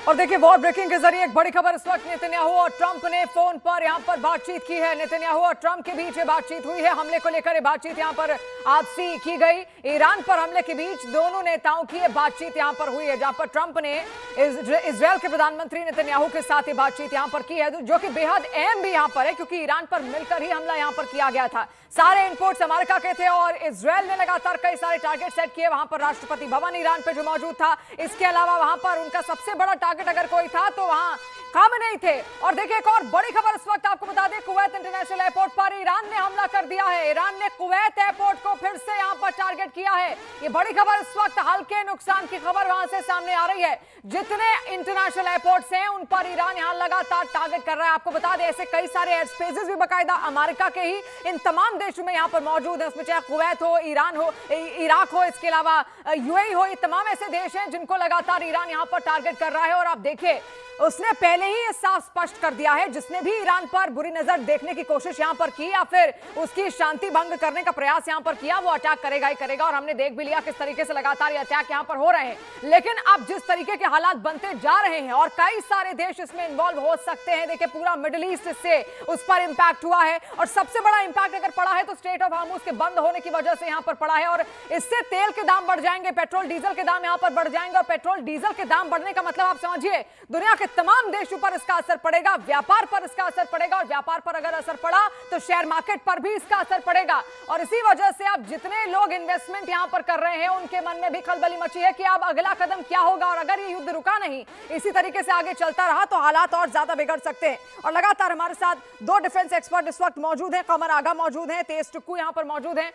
और देखिए war breaking के जरिए एक बड़ी खबर इस वक्त नेतन्याहू और ट्रंप ने फोन पर यहां पर बातचीत की है। नेतन्याहू और ट्रंप के बीच ये बातचीत हुई है। हमले को लेकर ये बातचीत यहां पर आपसी की गई। ईरान पर हमले के बीच दोनों नेताओं की ये बातचीत यहां पर हुई है, जहां पर ट्रंप ने इजरायल के प्रधानमंत्री नेतन्याहू के साथ ये बातचीत यहां पर की है, जो कि बेहद अहम भी यहां पर है क्योंकि ईरान पर मिलकर ही हमला यहां पर किया गया था। सारे इनपुट्स अमेरिका के थे और इजरायल ने लगातार कई सारे टारगेट सेट किए। वहां पर राष्ट्रपति भवन ईरान पे जो मौजूद था, इसके अलावा वहां पर उनका सबसे बड़ा टारगेट अगर कोई था तो वहां खामेनेई थे। और देखिए एक और बड़ी खबर इस वक्त आपको बता दें, कुवैत इंटरनेशनल एयरपोर्ट पर ईरान ने हमला कर दिया है। ईरान ने कुवैत एयरपोर्ट को फिर से यहां पर टारगेट किया है। ये बड़ी खबर इस वक्त, हल्के नुकसान की खबर वहां से सामने आ रही है। जितने इंटरनेशनल एयरपोर्ट्स हैं उन पर ईरान यहां लगातार टारगेट कर रहा है। आपको बता दें ऐसे कई सारे एयर स्पेसेस भी बाकायदा अमेरिका के ही इन तमाम देशों में यहां पर मौजूद है, उसमें चाहे कुवैत हो, ईरान हो, इराक हो, इसके अलावा यूएई हो। ये तमाम ऐसे देश हैं जिनको लगातार ईरान यहां पर टारगेट कर रहा है। और आप देखिए उसने पहले ही ये साफ स्पष्ट कर दिया है, जिसने भी ईरान पर बुरी नजर देखने की कोशिश यहां पर की या फिर उसकी शांति भंग करने का प्रयास यहां पर किया, वो अटैक करेगा ही करेगा। और हमने देख भी लिया किस तरीके से लगातार ये अटैक यहां पर हो रहे हैं। लेकिन अब जिस तरीके के हालात बनते जा रहे हैं और कई सारे देश इसमें इन्वॉल्व हो सकते हैं, देखिए पूरा मिडिल ईस्ट इससे उस पर इंपैक्ट हुआ है। और सबसे बड़ा इंपैक्ट अगर पड़ा है तो स्ट्रेट ऑफ हार्मुज के बंद होने की वजह से यहां पर पड़ा है। और इससे तेल के दाम बढ़ जाएंगे, पेट्रोल डीजल के दाम यहां पर बढ़ जाएंगे। और पेट्रोल डीजल के दाम बढ़ने का मतलब आप समझिए दुनिया के तमाम देशों पर इसका असर पड़ेगा, व्यापार पर इसका असर पड़ेगा। और व्यापार पर अगर असर पड़ा तो शेयर मार्केट पर भी इसका असर पड़ेगा। और इसी वजह से अब जितने लोग इन्वेस्टमेंट यहां पर कर रहे हैं उनके मन में भी खलबली मची है कि अब अगला कदम क्या होगा। और अगर ये युद्ध रुका नहीं, इसी तरीके से आगे चलता रहा तो हालात और ज्यादा बिगड़ सकते हैं। और लगातार हमारे साथ दो डिफेंस एक्सपर्ट इस वक्त मौजूद हैं। कमर आगा मौजूद हैं, तेज टिक्कू यहां पर मौजूद हैं।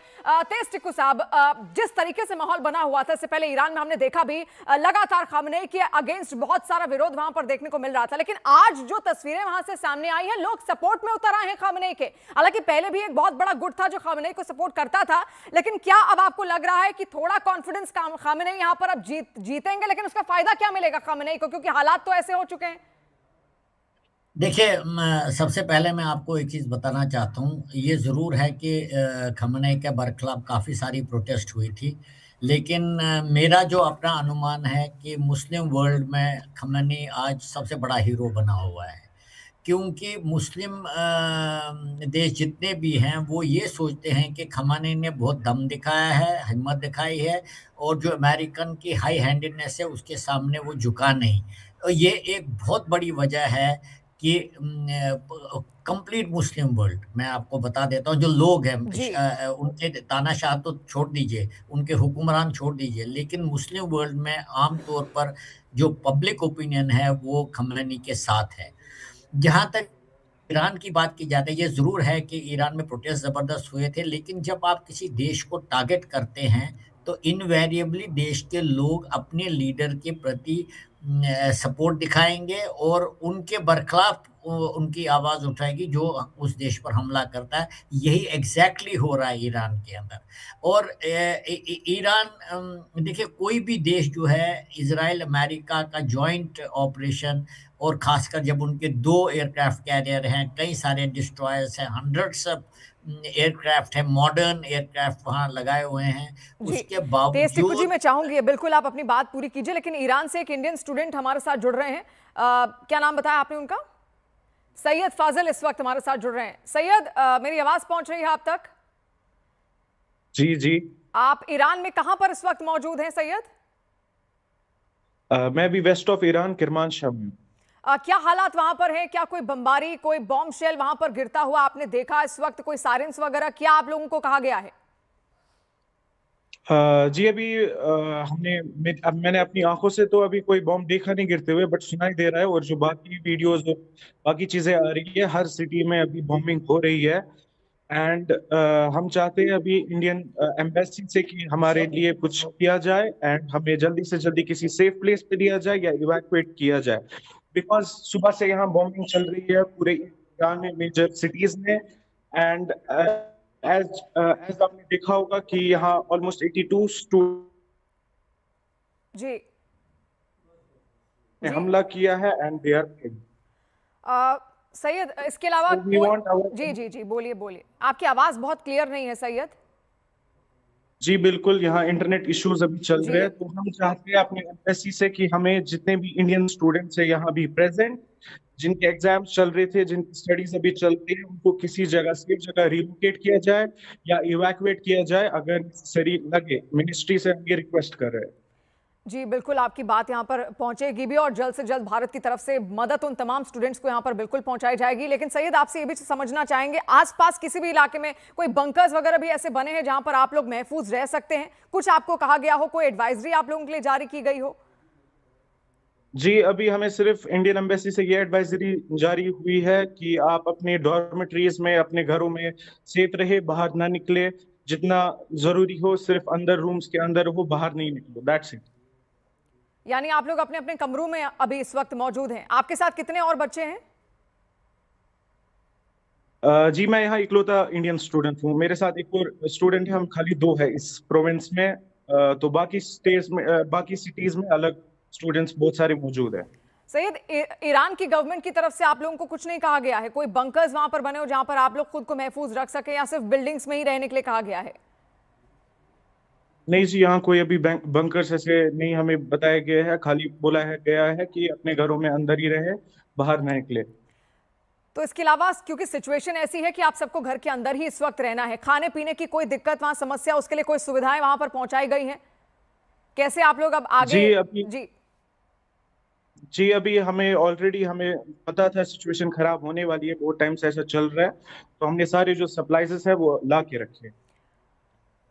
तेज टिक्कू साहब, जिस तरीके से माहौल बना हुआ था, इससे पहले ईरान में हमने देखा भी लगातार खामेनेई के अगेंस्ट बहुत सारा विरोध वहां पर देखने को मिल रहा था। लेकिन आज जो तस्वीरें वहां से सामने आई हैं, लोग सपोर्ट में उतर आए हैं खामेनेई के। हालांकि पहले भी एक बहुत बड़ा गुट था जो खामेनेई को सपोर्ट करता था, लेकिन क्या अब आपको लग रहा है कि थोड़ा कॉन्फिडेंस खामेनेई यहां पर अब जीतेंगे? लेकिन उसका फायदा क्या मिलेगा खामेनेई को, क्योंकि हालात तो ऐसे हो चुके हैं। देखिए, सबसे पहले मैं आपको एक चीज़ बताना चाहता हूँ। ये ज़रूर है कि खamenei के बरखिलाफ काफ़ी सारी प्रोटेस्ट हुई थी। लेकिन मेरा जो अपना अनुमान है कि मुस्लिम वर्ल्ड में खamenei आज सबसे बड़ा हीरो बना हुआ है। क्योंकि मुस्लिम देश जितने भी हैं, वो ये सोचते हैं कि खamenei ने बहुत दम दिखाया है, हिम्मत दिखाई है और जो अमेरिकन की हाई हैंडेडनेस है, उसके सामने वो झुका नहीं। ये एक बहुत बड़ी वजह है कि कंप्लीट मुस्लिम वर्ल्ड, मैं आपको बता देता हूँ, जो लोग हैं जी उनके तानाशाह तो छोड़ दीजिए, उनके हुक्मरान छोड़ दीजिए, लेकिन मुस्लिम वर्ल्ड में आम तौर पर जो पब्लिक ओपिनियन है, वो खamenei के साथ है। जहाँ तक ईरान की बात की जाती है, ये ज़रूर है कि ईरान में प्रोटेस्ट ज़बरदस्त हुए थे, लेकिन जब आप किसी देश को टारगेट करते हैं, तो इनवेरिएबली देश के लोग अपने लीडर के प्रति सपोर्ट दिखाएँगे और उनके बरखिलाफ उनकी आवाज़ उठाएगी, जो उस देश पर हमला करता है। यही एग्ज़ैक्टली हो रहा है ईरान के अंदर। और ईरान, देखिए कोई भी देश जो है, इज़राइल, अमेरिका का जॉइंट ऑपरेशन और ख़ासकर जब उनके 2 एयरक्राफ्ट कैरियर हैं, कई सारे डिस्ट्रॉयर्स हैं, हंड्रेड्स ऑफ एयरक्राफ्ट हैं, मॉडर्न एयरक्राफ्ट वहाँ लगाए हुए हैं, जी, उसके तेज टिक्कू जी, बावजूद मैं चाहूंगी बिल्कुल आप अपनी बात पूरी कीजिए, लेकिन ईरान से एक इंडियन स्टूडेंट हमारे साथ जुड़ रहे हैं। क्या नाम बताया आपने उनका? सैयद फाजिल इस वक्त हमारे साथ जुड़ रहे हैं। सैयद, मेरी आवाज पहुंच रही है आप तक? जी जी। आप ईरान में कहां पर इस वक्त मौजूद हैं सैयद? मैं भी वेस्ट ऑफ ईरान किरमानशाह में हूँ। क्या हालात वहां पर हैं? क्या कोई बमबारी, कोई बॉम्ब शेल वहां पर गिरता हुआ आपने देखा इस वक्त? कोई सायरेंस वगैरह क्या आप लोगों को कहा गया है? जी अभी मैंने अपनी आंखों से तो अभी कोई बॉम्ब देखा नहीं गिरते हुए, बट सुनाई दे रहा है। और जो बाकी वीडियोस और बाकी चीजें आ रही है, हर सिटी में अभी बॉम्बिंग हो रही है। एंड हम चाहते हैं अभी इंडियन एम्बेसी से कि हमारे लिए कुछ किया जाए एंड हमें जल्दी से जल्दी किसी सेफ प्लेस पे लिया जाए या इवैक्यूएट किया जाए। बिकॉज सुबह से यहाँ बॉम्बिंग चल रही है पूरे ईरान में, मेजर सिटीज में। एंड एज एज आपने देखा होगा कि यहाँ ऑलमोस्ट 82 स्टूडेंट जी ने जी। हमला किया है and they are dead. Syed, इसके अलावा वी वांट जी जी जी, बोलिए बोलिए, आपकी आवाज बहुत क्लियर नहीं है सैयद। जी बिल्कुल, यहाँ इंटरनेट इश्यूज अभी चल जी रहे हैं, तो हम चाहते हैं अपने एम्बेसी से कि हमें जितने भी इंडियन स्टूडेंट्स हैं यहाँ भी प्रेजेंट, जिनके एग्जाम्स चल रहे थे, जिनकी स्टडीज अभी चलती है, उनको किसी जगह सेफ जगह रिलोकेट किया जाए या इवैक्यूएट किया जाए अगर नेसेसरी लगे। मिनिस्ट्री से हम ये रिक्वेस्ट कर रहे हैं। जी बिल्कुल, आपकी बात यहाँ पर पहुंचेगी भी और जल्द से जल्द भारत की तरफ से मदद उन तमाम स्टूडेंट्स को यहाँ पर बिल्कुल पहुंचाई जाएगी। लेकिन सैयद, आपसे ये भी समझना चाहेंगे, आसपास किसी भी इलाके में कोई बंकर्स वगैरह भी ऐसे बने हैं जहां पर आप लोग महफूज रह सकते हैं? कुछ आपको कहा गया हो, कोई एडवाइजरी आप लोगों के लिए जारी की गई हो? जी, अभी हमें सिर्फ इंडियन एम्बेसी से ये एडवाइजरी जारी हुई है कि आप अपने डॉर्मेट्रीज में, अपने घरों में सेफ रहे, बाहर ना निकले, जितना जरूरी हो सिर्फ अंदर रूम्स के अंदर हो, बाहर नहीं निकलो, दैट्स इट। यानी आप लोग अपने अपने कमरों में अभी इस वक्त मौजूद हैं। आपके साथ कितने और बच्चे हैं? जी मैं यहाँ इकलौता इंडियन स्टूडेंट हूँ, मेरे साथ एक और स्टूडेंट है, हम खाली 2 है इस प्रोविंस में। तो बाकी स्टेट्स में, बाकी सिटीज में अलग स्टूडेंट्स बहुत सारे मौजूद हैं। सैयद, ईरान की गवर्नमेंट की तरफ से आप लोगों को कुछ नहीं कहा गया है? कोई बंकर्स वहां पर बने हो जहां पर आप लोग खुद को महफूज रख सके, या सिर्फ बिल्डिंग्स में ही रहने के लिए कहा गया है? नहीं जी, यहाँ कोई अभी बंकर्स ऐसे नहीं हमें बताया गया है, खाली बोला है गया है कि अपने घरों में अंदर ही रहे, बाहर ना निकले। तो इसके अलावा, क्योंकि सिचुएशन ऐसी है कि आप सबको घर के अंदर ही इस वक्त रहना है, खाने पीने की कोई दिक्कत, वहां समस्या, उसके लिए कोई सुविधाएं वहां पर पहुंचाई गई हैं? कैसे आप लोग अब आगे? जी अभी हमें पता था सिचुएशन खराब होने वाली है, बहुत टाइम से ऐसा चल रहा है, तो हमने सारे जो सप्लाईज है वो ला के रखे।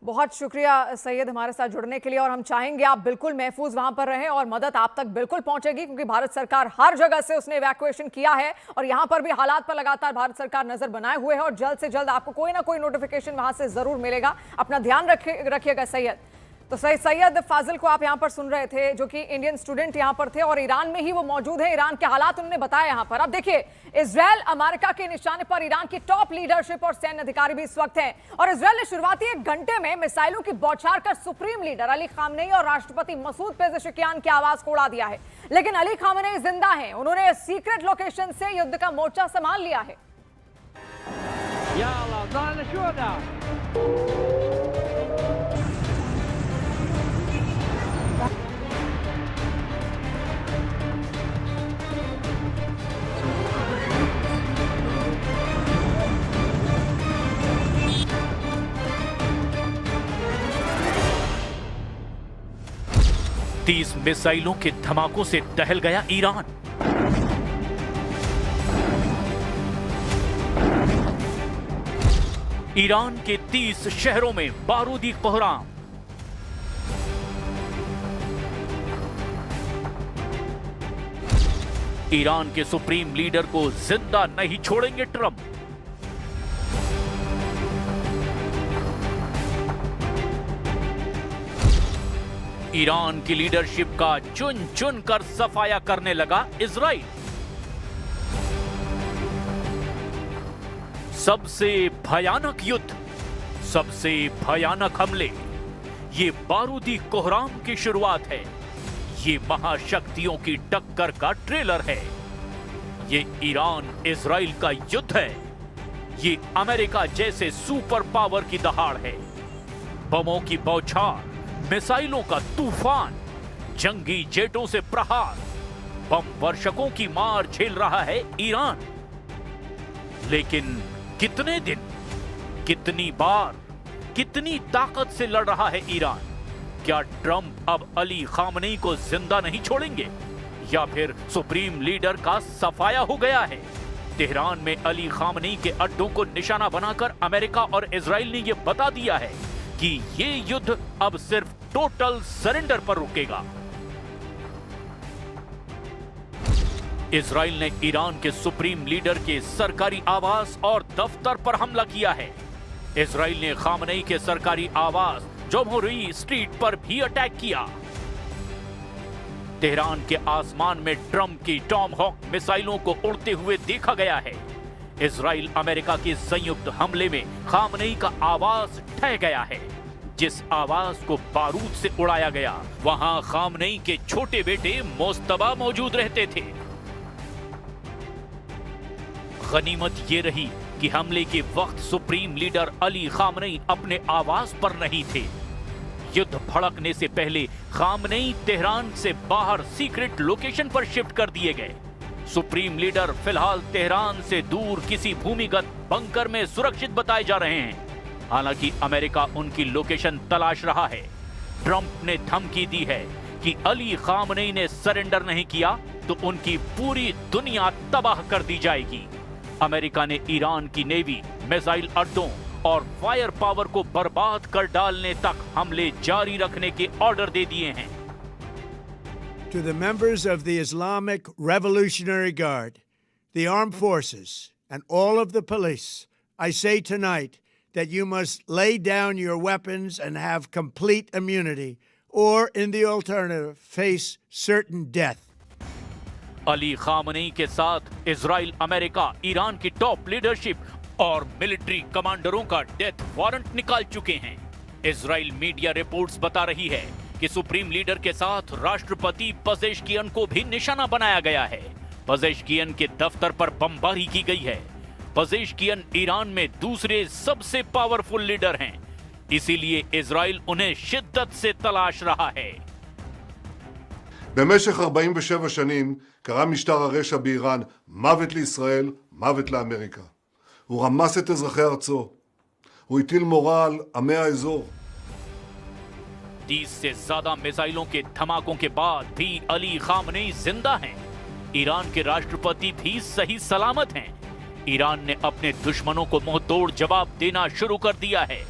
बहुत शुक्रिया सैयद हमारे साथ जुड़ने के लिए, और हम चाहेंगे आप बिल्कुल महफूज वहां पर रहें और मदद आप तक बिल्कुल पहुंचेगी, क्योंकि भारत सरकार हर जगह से उसने इवैक्यूएशन किया है और यहां पर भी हालात पर लगातार भारत सरकार नजर बनाए हुए है, और जल्द से जल्द आपको कोई ना कोई नोटिफिकेशन वहां से जरूर मिलेगा। अपना ध्यान रखिएगा सैयद। तो सैयद फाजिल को आप यहां पर सुन रहे थे, जो कि इंडियन स्टूडेंट यहां पर थे और ईरान में ही वो मौजूद है। ईरान के हालात उन्होंने बताया यहां पर। अब देखिए, इजरायल अमेरिका के निशाने पर ईरान की टॉप लीडरशिप और सैन्य अधिकारी भी इस वक्त हैं, और इजरायल ने शुरुआती 1 घंटे में मिसाइलों की बौछार कर सुप्रीम लीडर अली खामनेई और राष्ट्रपति मसूद पेजेशकियान की आवाज को उड़ा दिया है। लेकिन अली खामनेई जिंदा हैं, उन्होंने सीक्रेट लोकेशन से युद्ध का मोर्चा संभाल लिया है। तीस मिसाइलों के धमाकों से दहल गया ईरान। ईरान के 30 शहरों में बारूदी कोहराम। ईरान के सुप्रीम लीडर को जिंदा नहीं छोड़ेंगे ट्रंप। ईरान की लीडरशिप का चुन चुन कर सफाया करने लगा इजराइल। सबसे भयानक युद्ध, सबसे भयानक हमले, ये बारूदी कोहराम की शुरुआत है। ये महाशक्तियों की टक्कर का ट्रेलर है। ये ईरान इजराइल का युद्ध है। ये अमेरिका जैसे सुपर पावर की दहाड़ है। बमों की बौछार, मिसाइलों का तूफान, जंगी जेटों से प्रहार, बम वर्षकों की मार झेल रहा है ईरान। लेकिन कितने दिन, कितनी बार, कितनी ताकत से लड़ रहा है ईरान? क्या ट्रंप अब अली खामनेई को जिंदा नहीं छोड़ेंगे, या फिर सुप्रीम लीडर का सफाया हो गया है? तेहरान में अली खामनेई के अड्डों को निशाना बनाकर अमेरिका और इजराइल ने यह बता दिया है कि ये युद्ध अब सिर्फ टोटल सरेंडर पर रुकेगा। इजराइल ने ईरान के सुप्रीम लीडर के सरकारी आवास और दफ्तर पर हमला किया है। इजराइल ने खामनेई के सरकारी आवास जमहूरी स्ट्रीट पर भी अटैक किया। तेहरान के आसमान में ट्रंप की टॉम हॉक मिसाइलों को उड़ते हुए देखा गया है। इजराइल अमेरिका के संयुक्त हमले में खामनेई का आवास ढह गया है। जिस आवास को बारूद से उड़ाया गया, वहां खामनेई के छोटे बेटे मोस्तबा मौजूद रहते थे। गनीमत ये रही कि हमले के वक्त सुप्रीम लीडर अली खामनेई अपने आवास पर नहीं थे। युद्ध भड़कने से पहले खामनेई तेहरान से बाहर सीक्रेट लोकेशन पर शिफ्ट कर दिए गए। सुप्रीम लीडर फिलहाल तेहरान से दूर किसी भूमिगत बंकर में सुरक्षित बताए जा रहे हैं। हालांकि अमेरिका उनकी लोकेशन तलाश रहा है। ट्रंप ने धमकी दी है कि अली खामनेई ने सरेंडर नहीं किया तो उनकी पूरी दुनिया तबाह कर दी जाएगी। अमेरिका ने ईरान की नेवी, मिसाइल अड्डों और फायर पावर को बर्बाद कर डालने तक हमले जारी रखने के ऑर्डर दे दिए हैं। To the members of the Islamic Revolutionary Guard, the armed forces, and all of the police, I say tonight that you must lay down your weapons and have complete immunity, or in the alternative, face certain death. Ali Khamenei के साथ Israel, America, Iran की top leadership और military कमांडरों का death warrant निकाल चुके हैं। Israel media reports बता रही है कि सुप्रीम लीडर के साथ राष्ट्रपति पजेश्कियन को भी निशाना बनाया गया है। पजेश्कियन के दफ्तर पर बमबारी की गई है। पजेश्कियन ईरान में दूसरे सबसे पावरफुल लीडर हैं, इसीलिए इजराइल उन्हें शिद्दत से तलाश रहा है। במשך 47 שנים קרא משטר הרשע באיראן מוות לישראל, מוות לאמריקה. הוא רמס את אזרחי ארצו. הוא הטיל מורא על עמי האזור. 30 से ज्यादा मिसाइलों के धमाकों के बाद भी अली खामनेई जिंदा हैं। ईरान के राष्ट्रपति भी सही सलामत हैं। ईरान ने अपने दुश्मनों को मुंहतोड़ जवाब देना शुरू कर दिया है।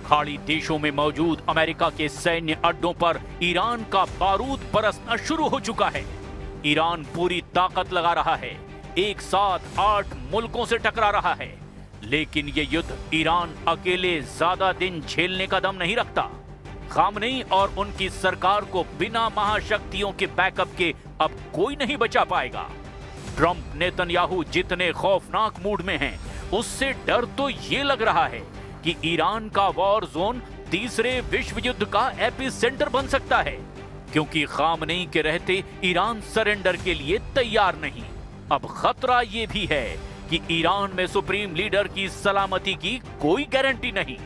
खाड़ी देशों में मौजूद अमेरिका के सैन्य अड्डों पर ईरान का बारूद बरसना शुरू हो चुका है। ईरान पूरी ताकत लगा रहा है, एक साथ 8 मुल्कों से टकरा रहा है। लेकिन ये युद्ध ईरान अकेले ज्यादा दिन झेलने का दम नहीं रखता। खामनेई और उनकी सरकार को बिना महाशक्तियों के बैकअप के अब कोई नहीं बचा पाएगा। ट्रंप, नेतन्याहू जितने खौफनाक मूड में हैं, उससे डर तो ये लग रहा है कि ईरान का वॉर जोन तीसरे विश्व युद्ध का एपिसेंटर बन सकता है, क्योंकि खामनेई के रहते ईरान सरेंडर के लिए तैयार नहीं। अब खतरा ये भी है कि ईरान में सुप्रीम लीडर की सलामती की कोई गारंटी नहीं।